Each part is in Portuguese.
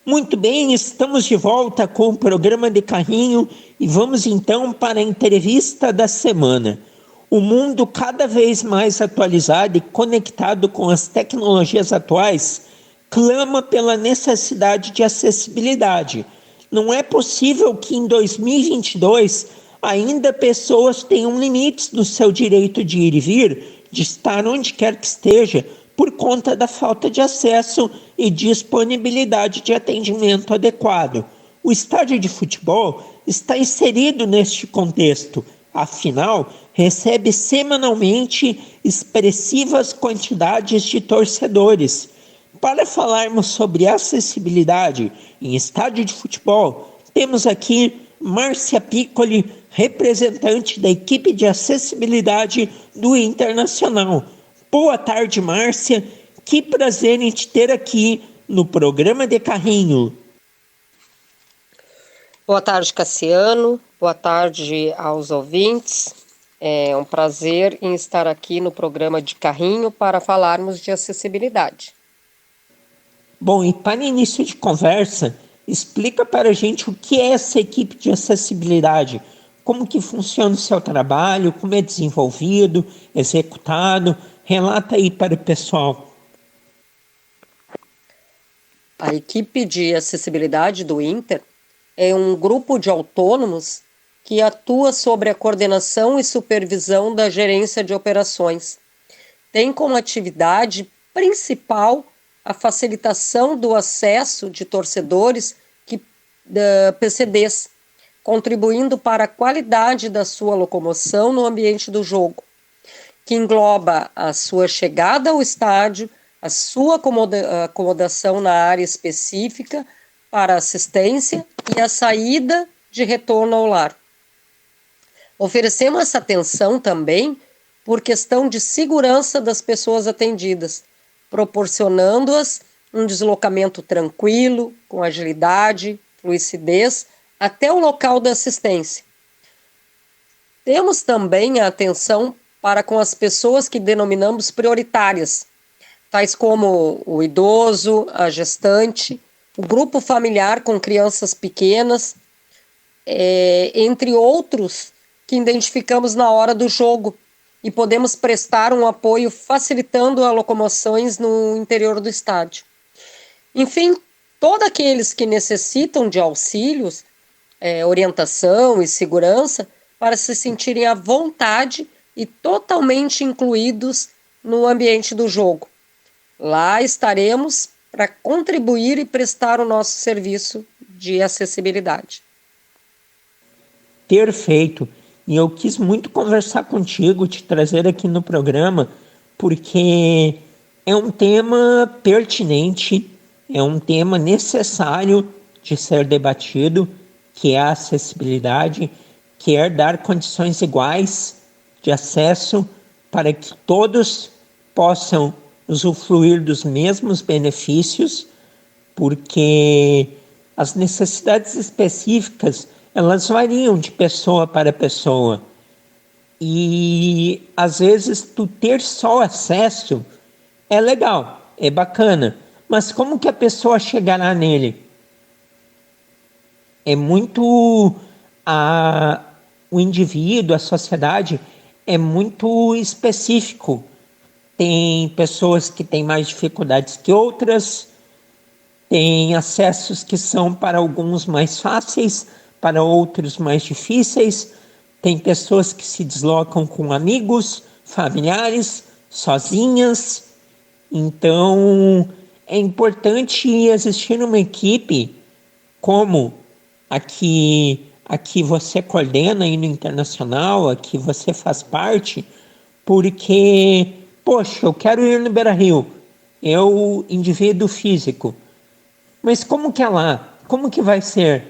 Muito bem, estamos de volta com o programa de carrinho e vamos então para a entrevista da semana. O mundo cada vez mais atualizado e conectado com as tecnologias atuais clama pela necessidade de acessibilidade. Não é possível que em 2022 ainda pessoas tenham limites no seu direito de ir e vir, de estar onde quer que esteja, por conta da falta de acesso e disponibilidade de atendimento adequado. O estádio de futebol está inserido neste contexto, afinal, recebe semanalmente expressivas quantidades de torcedores. Para falarmos sobre acessibilidade em estádio de futebol, temos aqui Márcia Piccoli, representante da equipe de acessibilidade do Internacional. Boa tarde, Márcia. Que prazer em te ter aqui no programa de carrinho. Boa tarde, Cassiano. Boa tarde aos ouvintes. É um prazer em estar aqui no programa de carrinho para falarmos de acessibilidade. Bom, e para início de conversa, explica para a gente o que é essa equipe de acessibilidade, como que funciona o seu trabalho, como é desenvolvido, executado. Relata aí para o pessoal. A equipe de acessibilidade do Inter é um grupo de autônomos que atua sobre a coordenação e supervisão da gerência de operações. Tem como atividade principal a facilitação do acesso de torcedores PCDs, contribuindo para a qualidade da sua locomoção no ambiente do jogo, que engloba a sua chegada ao estádio, a sua acomodação na área específica para assistência e a saída de retorno ao lar. Oferecemos essa atenção também por questão de segurança das pessoas atendidas, proporcionando-as um deslocamento tranquilo, com agilidade, fluidez, até o local da assistência. Temos também a atenção para com as pessoas que denominamos prioritárias, tais como o idoso, a gestante, o grupo familiar com crianças pequenas, entre outros que identificamos na hora do jogo e podemos prestar um apoio facilitando as locomoções no interior do estádio. Enfim, todos aqueles que necessitam de auxílios, orientação e segurança para se sentirem à vontade e totalmente incluídos no ambiente do jogo. Lá estaremos para contribuir e prestar o nosso serviço de acessibilidade. Perfeito. E eu quis muito conversar contigo, te trazer aqui no programa, porque é um tema pertinente, é um tema necessário de ser debatido, que é a acessibilidade, que é dar condições iguais de acesso para que todos possam usufruir dos mesmos benefícios, porque as necessidades específicas elas variam de pessoa para pessoa e às vezes tu ter só acesso é legal, é bacana, mas como que a pessoa chegará nele? É muito o indivíduo, a sociedade é muito específico. Tem pessoas que têm mais dificuldades que outras, tem acessos que são para alguns mais fáceis, para outros mais difíceis, tem pessoas que se deslocam com amigos, familiares, sozinhas. Então é importante existir uma equipe como aqui você coordena aí no Internacional, aqui você faz parte, porque, poxa, eu quero ir no Beira-Rio, eu, indivíduo físico, mas como que é lá? Como que vai ser?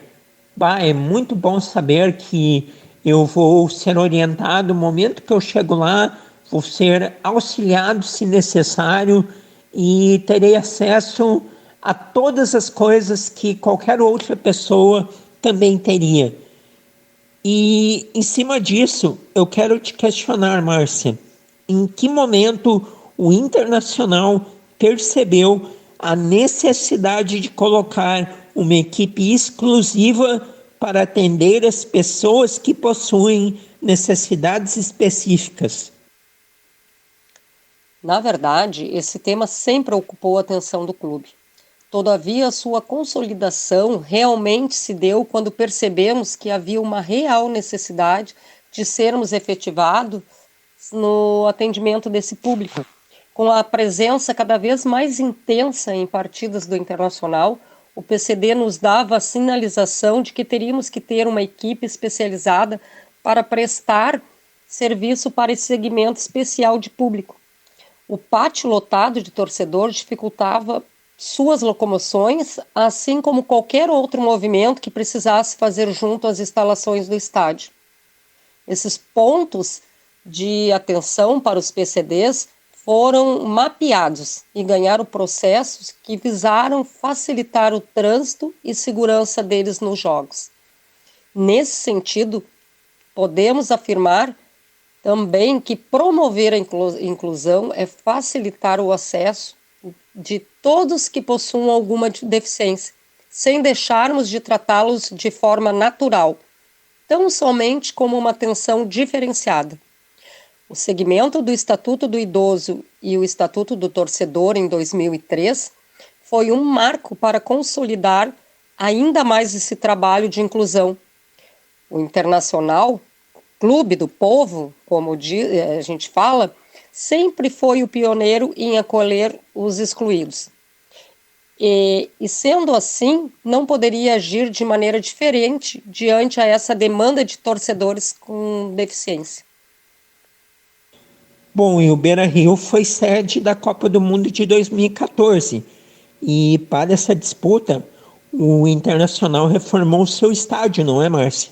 É muito bom saber que eu vou ser orientado no momento que eu chego lá, vou ser auxiliado se necessário e terei acesso a todas as coisas que qualquer outra pessoa também teria. E em cima disso, eu quero te questionar, Márcia, em que momento o Internacional percebeu a necessidade de colocar uma equipe exclusiva para atender as pessoas que possuem necessidades específicas. Na verdade, esse tema sempre ocupou a atenção do clube. Todavia, sua consolidação realmente se deu quando percebemos que havia uma real necessidade de sermos efetivados no atendimento desse público. Com a presença cada vez mais intensa em partidas do Internacional, o PCD nos dava a sinalização de que teríamos que ter uma equipe especializada para prestar serviço para esse segmento especial de público. O pátio lotado de torcedores dificultava suas locomoções, assim como qualquer outro movimento que precisasse fazer junto às instalações do estádio. Esses pontos de atenção para os PCDs foram mapeados e ganharam processos que visaram facilitar o trânsito e segurança deles nos jogos. Nesse sentido, podemos afirmar também que promover a inclusão é facilitar o acesso de todos que possuam alguma deficiência, sem deixarmos de tratá-los de forma natural, tão somente como uma atenção diferenciada. O segmento do Estatuto do Idoso e o Estatuto do Torcedor, em 2003, foi um marco para consolidar ainda mais esse trabalho de inclusão. O Internacional, Clube do Povo, como a gente fala, sempre foi o pioneiro em acolher os excluídos. E sendo assim, não poderia agir de maneira diferente diante a essa demanda de torcedores com deficiência. Bom, e o Beira-Rio foi sede da Copa do Mundo de 2014 e para essa disputa o Internacional reformou seu estádio, não é, Márcia?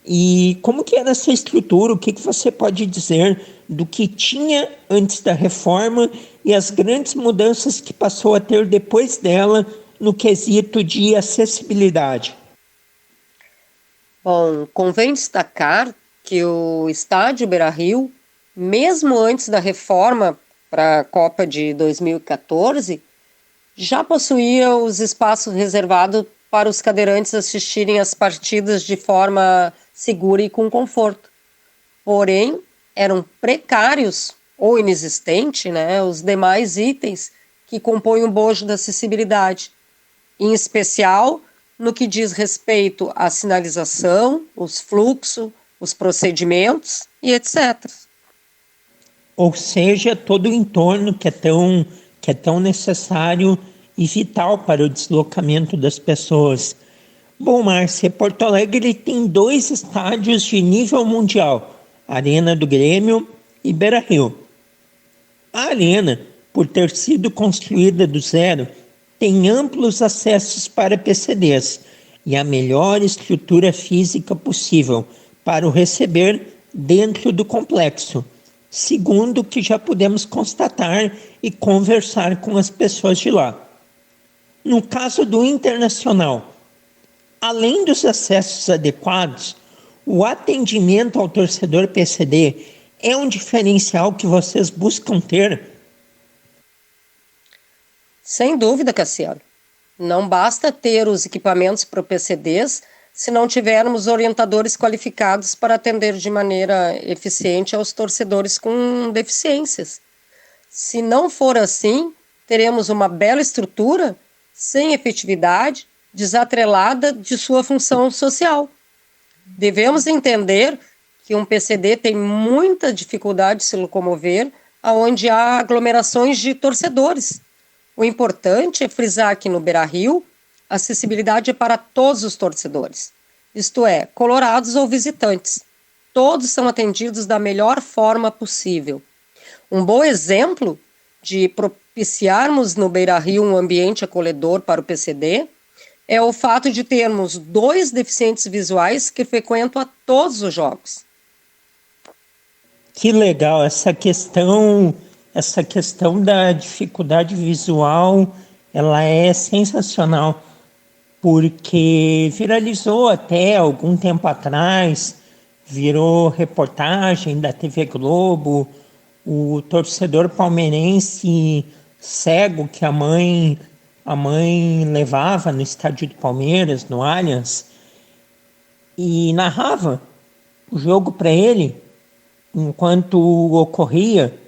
E como que era essa estrutura? O que você pode dizer do que tinha antes da reforma e as grandes mudanças que passou a ter depois dela no quesito de acessibilidade? Bom, convém destacar que o estádio Beira-Rio, mesmo antes da reforma para a Copa de 2014, já possuía os espaços reservados para os cadeirantes assistirem às partidas de forma segura e com conforto. Porém, eram precários ou inexistentes, os demais itens que compõem o bojo da acessibilidade, em especial no que diz respeito à sinalização, os fluxos, os procedimentos e etc. Ou seja, todo o entorno que é tão necessário e vital para o deslocamento das pessoas. Bom, Márcia, Porto Alegre tem 2 estádios de nível mundial, Arena do Grêmio e Beira-Rio. A Arena, por ter sido construída do zero, tem amplos acessos para PCDs e a melhor estrutura física possível para o receber dentro do complexo, segundo o que já pudemos constatar e conversar com as pessoas de lá. No caso do Internacional, além dos acessos adequados, o atendimento ao torcedor PCD é um diferencial que vocês buscam ter? Sem dúvida, Cassiano. Não basta ter os equipamentos para o PCDs se não tivermos orientadores qualificados para atender de maneira eficiente aos torcedores com deficiências. Se não for assim, teremos uma bela estrutura sem efetividade, desatrelada de sua função social. Devemos entender que um PCD tem muita dificuldade de se locomover aonde há aglomerações de torcedores. O importante é frisar que no Beira-Rio, a acessibilidade é para todos os torcedores, isto é, colorados ou visitantes. Todos são atendidos da melhor forma possível. Um bom exemplo de propiciarmos no Beira-Rio um ambiente acolhedor para o PCD é o fato de termos 2 deficientes visuais que frequentam a todos os jogos. Que legal, essa questão da dificuldade visual, ela é sensacional, porque viralizou até algum tempo atrás, virou reportagem da TV Globo, o torcedor palmeirense cego que a mãe a mãe levava no estádio do Palmeiras, no Allianz, e narrava o jogo para ele enquanto ocorria,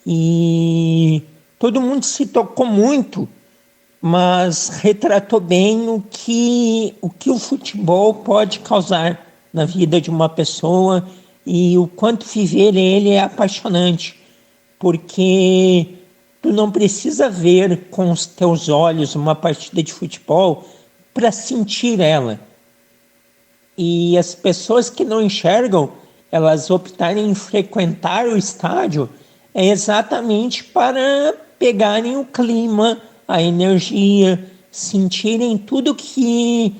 e todo mundo se tocou muito, mas retratou bem o que o futebol pode causar na vida de uma pessoa e o quanto viver ele é apaixonante, porque tu não precisa ver com os teus olhos uma partida de futebol para sentir ela. E as pessoas que não enxergam, elas optarem em frequentar o estádio é exatamente para pegarem o clima, a energia, sentirem tudo que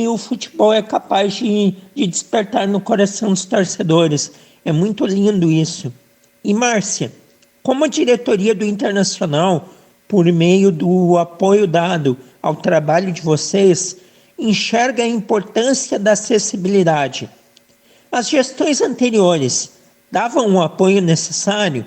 o futebol é capaz de despertar no coração dos torcedores. É muito lindo isso. E Márcia, como a diretoria do Internacional, por meio do apoio dado ao trabalho de vocês, enxerga a importância da acessibilidade? As gestões anteriores davam o apoio necessário?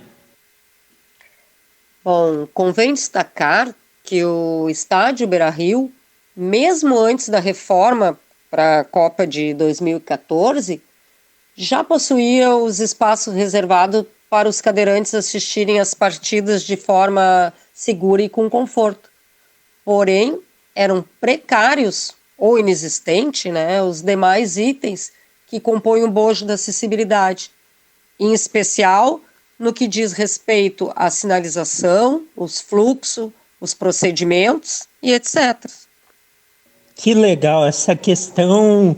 Bom, convém destacar que o estádio Beira-Rio, mesmo antes da reforma para a Copa de 2014, já possuía os espaços reservados para os cadeirantes assistirem às partidas de forma segura e com conforto. Porém, eram precários ou inexistentes, né, os demais itens que compõem o bojo da acessibilidade, em especial no que diz respeito à sinalização, os fluxos, os procedimentos e etc. Que legal essa questão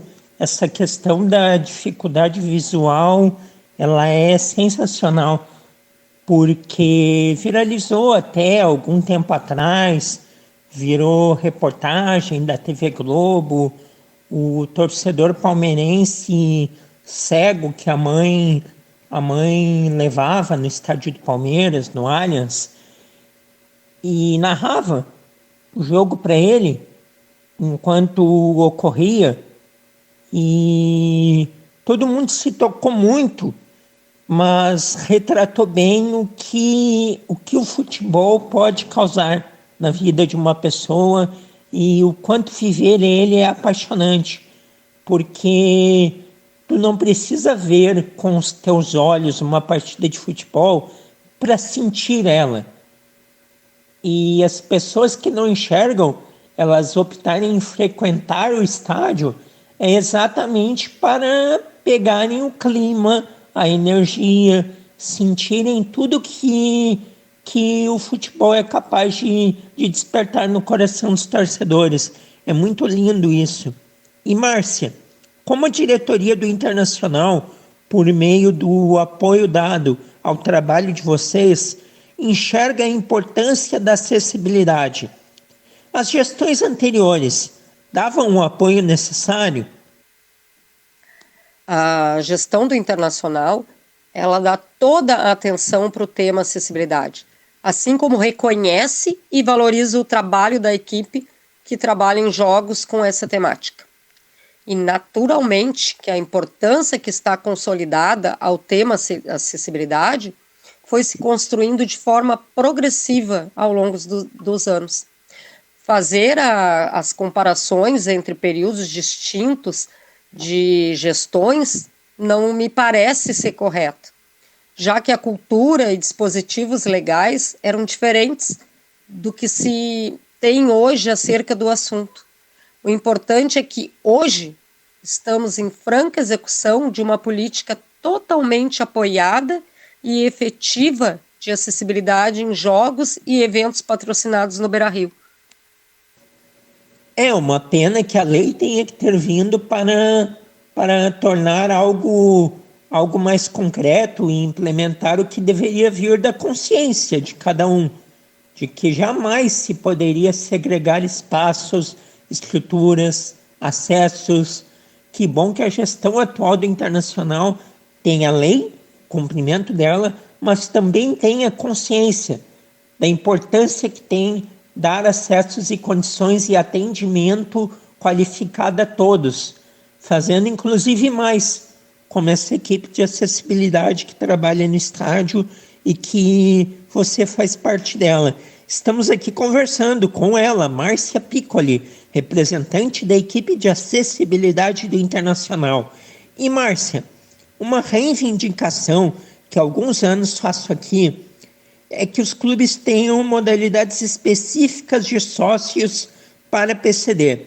da dificuldade visual, ela é sensacional, porque viralizou até algum tempo atrás, virou reportagem da TV Globo, o torcedor palmeirense cego que a mãe levava no estádio do Palmeiras, no Allianz, e narrava o jogo para ele enquanto ocorria, e todo mundo se tocou muito, mas retratou bem o que o futebol pode causar na vida de uma pessoa e o quanto viver ele é apaixonante, porque tu não precisa ver com os teus olhos uma partida de futebol para sentir ela. E as pessoas que não enxergam, elas optarem em frequentar o estádio é exatamente para pegarem o clima, a energia, sentirem tudo que o futebol é capaz de despertar no coração dos torcedores. É muito lindo isso. E Márcia, como a diretoria do Internacional, por meio do apoio dado ao trabalho de vocês, enxerga a importância da acessibilidade? As gestões anteriores davam o apoio necessário? A gestão do Internacional, ela dá toda a atenção para o tema acessibilidade, assim como reconhece e valoriza o trabalho da equipe que trabalha em jogos com essa temática. E naturalmente que a importância que está consolidada ao tema acessibilidade foi se construindo de forma progressiva ao longo dos anos. Fazer as comparações entre períodos distintos de gestões não me parece ser correto, já que a cultura e dispositivos legais eram diferentes do que se tem hoje acerca do assunto. O importante é que hoje estamos em franca execução de uma política totalmente apoiada e efetiva de acessibilidade em jogos e eventos patrocinados no Beira-Rio. É uma pena que a lei tenha que ter vindo para tornar algo mais concreto e implementar o que deveria vir da consciência de cada um, de que jamais se poderia segregar espaços, estruturas, acessos. Que bom que a gestão atual do Internacional tem a lei, cumprimento dela, mas também tem a consciência da importância que tem dar acessos e condições e atendimento qualificado a todos, fazendo inclusive mais, como essa equipe de acessibilidade que trabalha no estádio e que você faz parte dela. Estamos aqui conversando com ela, Márcia Piccoli, representante da equipe de acessibilidade do Internacional. E Márcia, uma reivindicação que há alguns anos faço aqui é que os clubes tenham modalidades específicas de sócios para PCD,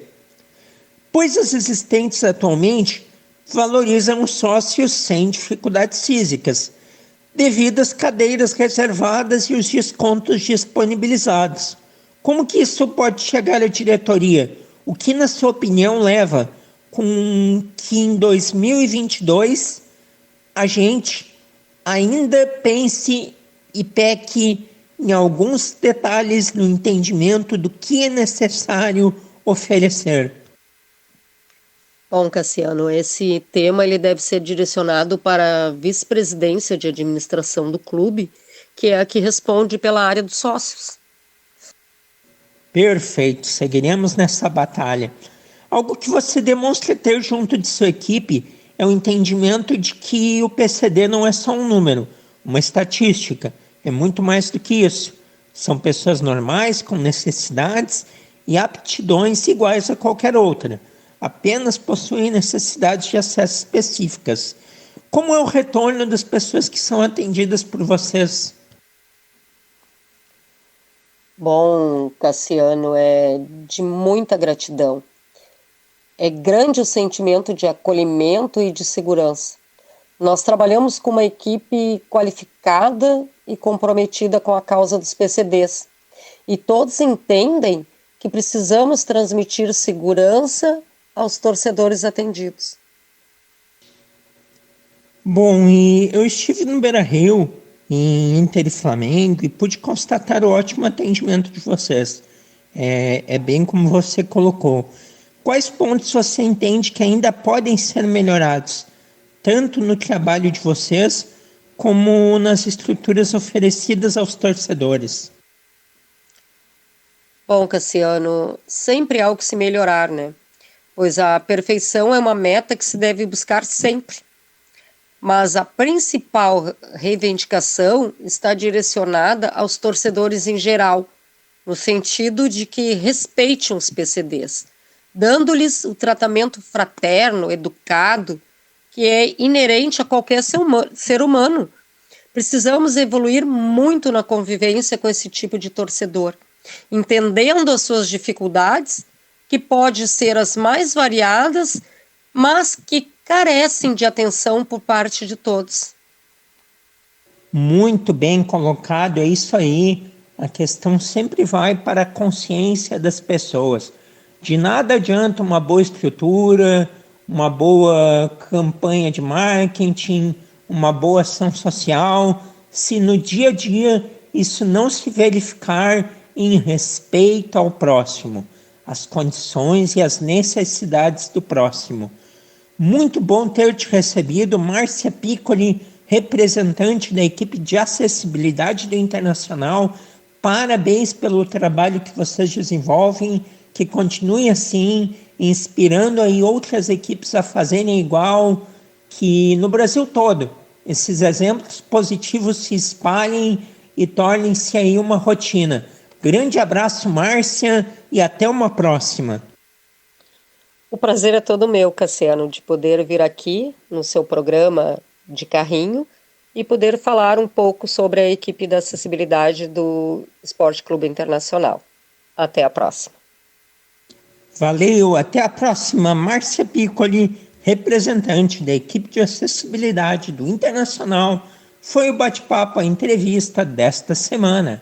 pois as existentes atualmente valorizam os sócios sem dificuldades físicas, devido às cadeiras reservadas e os descontos disponibilizados. Como que isso pode chegar à diretoria? O que, na sua opinião, leva com que em 2022 a gente ainda pense e peque em alguns detalhes no entendimento do que é necessário oferecer? Bom, Cassiano, esse tema ele deve ser direcionado para a vice-presidência de administração do clube, que é a que responde pela área dos sócios. Perfeito, seguiremos nessa batalha. Algo que você demonstra ter junto de sua equipe é o entendimento de que o PCD não é só um número, uma estatística, é muito mais do que isso. São pessoas normais, com necessidades e aptidões iguais a qualquer outra, apenas possuem necessidades de acesso específicas. Como é o retorno das pessoas que são atendidas por vocês? Bom, Cassiano, é de muita gratidão. É grande o sentimento de acolhimento e de segurança. Nós trabalhamos com uma equipe qualificada e comprometida com a causa dos PCDs. E todos entendem que precisamos transmitir segurança aos torcedores atendidos. Bom, e eu estive no Beira-Rio, em Inter e Flamengo, e pude constatar o ótimo atendimento de vocês. É bem como você colocou. Quais pontos você entende que ainda podem ser melhorados, tanto no trabalho de vocês, como nas estruturas oferecidas aos torcedores? Bom, Cassiano, sempre há o que se melhorar, né? Pois a perfeição é uma meta que se deve buscar sempre. Mas a principal reivindicação está direcionada aos torcedores em geral, no sentido de que respeitem os PCDs, dando-lhes o tratamento fraterno, educado, que é inerente a qualquer ser humano. Precisamos evoluir muito na convivência com esse tipo de torcedor, entendendo as suas dificuldades, que podem ser as mais variadas, mas que carecem de atenção por parte de todos. Muito bem colocado, é isso aí. A questão sempre vai para a consciência das pessoas. De nada adianta uma boa estrutura, uma boa campanha de marketing, uma boa ação social, se no dia a dia isso não se verificar em respeito ao próximo, às condições e às necessidades do próximo. Muito bom ter te recebido, Márcia Piccoli, representante da equipe de acessibilidade do Internacional. Parabéns pelo trabalho que vocês desenvolvem, que continue assim, inspirando aí outras equipes a fazerem igual, que no Brasil todo esses exemplos positivos se espalhem e tornem-se aí uma rotina. Grande abraço, Márcia, e até uma próxima. O prazer é todo meu, Cassiano, de poder vir aqui no seu programa de carrinho e poder falar um pouco sobre a equipe da acessibilidade do Esporte Clube Internacional. Até a próxima. Valeu, até a próxima. Márcia Piccoli, representante da equipe de acessibilidade do Internacional, foi o bate-papo, a entrevista desta semana.